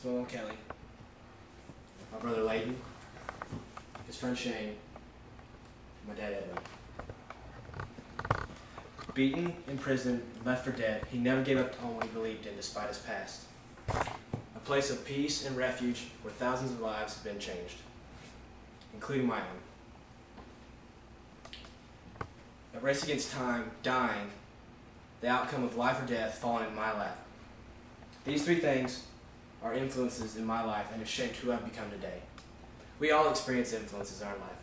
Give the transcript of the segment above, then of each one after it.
It's my mom Kelly, my brother Layden, his friend Shane, my dad Edwin. Beaten, imprisoned, left for dead, he never gave up on what he believed in despite his past. A place of peace and refuge where thousands of lives have been changed, including my own. A race against time, dying, the outcome of life or death falling in my lap. These three things are influences in my life and have shaped who I've become today. We all experience influences in our life,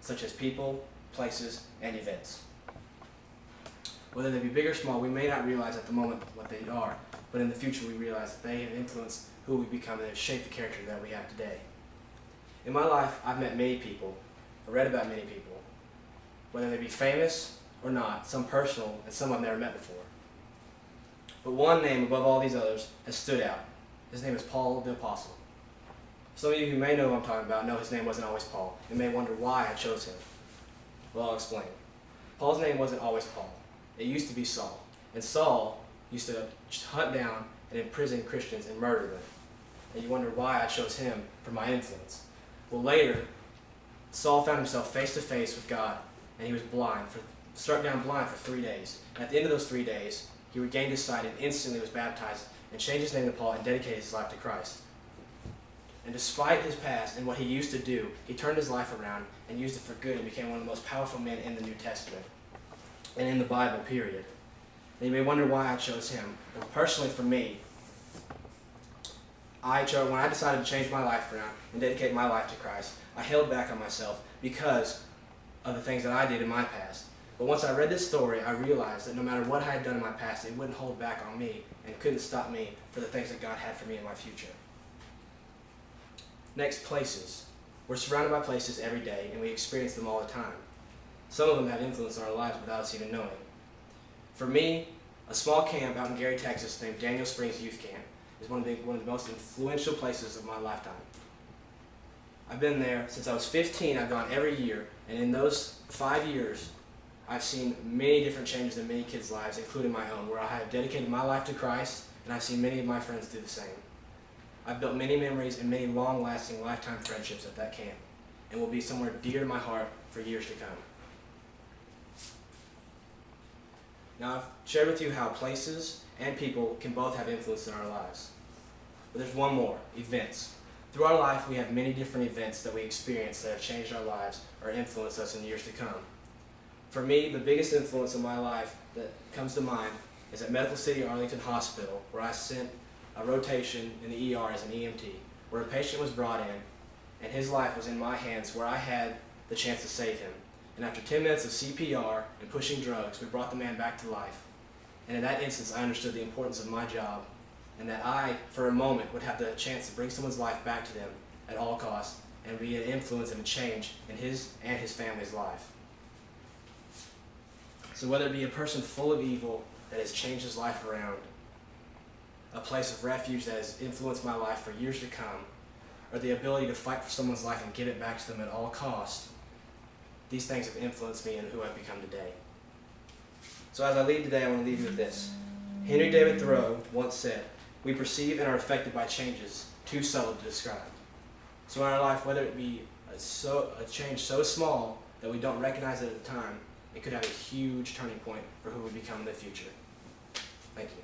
such as people, places, and events. Whether they be big or small, we may not realize at the moment what they are, but in the future we realize that they have influenced who we become and have shaped the character that we have today. In my life, I've met many people, or read about many people, whether they be famous or not, some personal and some I've never met before. But one name above all these others has stood out. His name is Paul the Apostle. Some of you who may know who I'm talking about know his name wasn't always Paul, and may wonder why I chose him. Well, I'll explain. Paul's name wasn't always Paul. It used to be Saul. And Saul used to hunt down and imprison Christians and murder them. And you wonder why I chose him for my influence. Well, later, Saul found himself face to face with God, and he was struck down blind for 3 days. And at the end of those 3 days, he regained his sight and instantly was baptized and changed his name to Paul and dedicated his life to Christ. And despite his past and what he used to do, he turned his life around and used it for good and became one of the most powerful men in the New Testament and in the Bible, period. And you may wonder why I chose him. Well, personally for me, when I decided to change my life around and dedicate my life to Christ, I held back on myself because of the things that I did in my past. But once I read this story, I realized that no matter what I had done in my past, it wouldn't hold back on me and couldn't stop me for the things that God had for me in my future. Next, places. We're surrounded by places every day, and we experience them all the time. Some of them have influence on our lives without us even knowing. For me, a small camp out in Gary, Texas, named Daniel Springs Youth Camp, is one of the most influential places of my lifetime. I've been there since I was 15. I've gone every year, and in those 5 years, I've seen many different changes in many kids' lives, including my own, where I have dedicated my life to Christ, and I've seen many of my friends do the same. I've built many memories and many long-lasting lifetime friendships at that camp, and will be somewhere dear to my heart for years to come. Now, I've shared with you how places and people can both have influence in our lives. But there's one more, events. Through our life, we have many different events that we experience that have changed our lives or influenced us in years to come. For me, the biggest influence in my life that comes to mind is at Medical City Arlington Hospital, where I sent a rotation in the ER as an EMT, where a patient was brought in, and his life was in my hands, where I had the chance to save him. And after 10 minutes of CPR and pushing drugs, we brought the man back to life. And in that instance, I understood the importance of my job, and that I, for a moment, would have the chance to bring someone's life back to them at all costs, and be an influence and a change in his and his family's life. So whether it be a person full of evil that has changed his life around, a place of refuge that has influenced my life for years to come, or the ability to fight for someone's life and give it back to them at all costs, these things have influenced me and who I've become today. So as I leave today, I want to leave you with this. Henry David Thoreau once said, "We perceive and are affected by changes too subtle to describe." So in our life, whether it be a change so small that we don't recognize it at the time, it could have a huge turning point for who we become in the future. Thank you.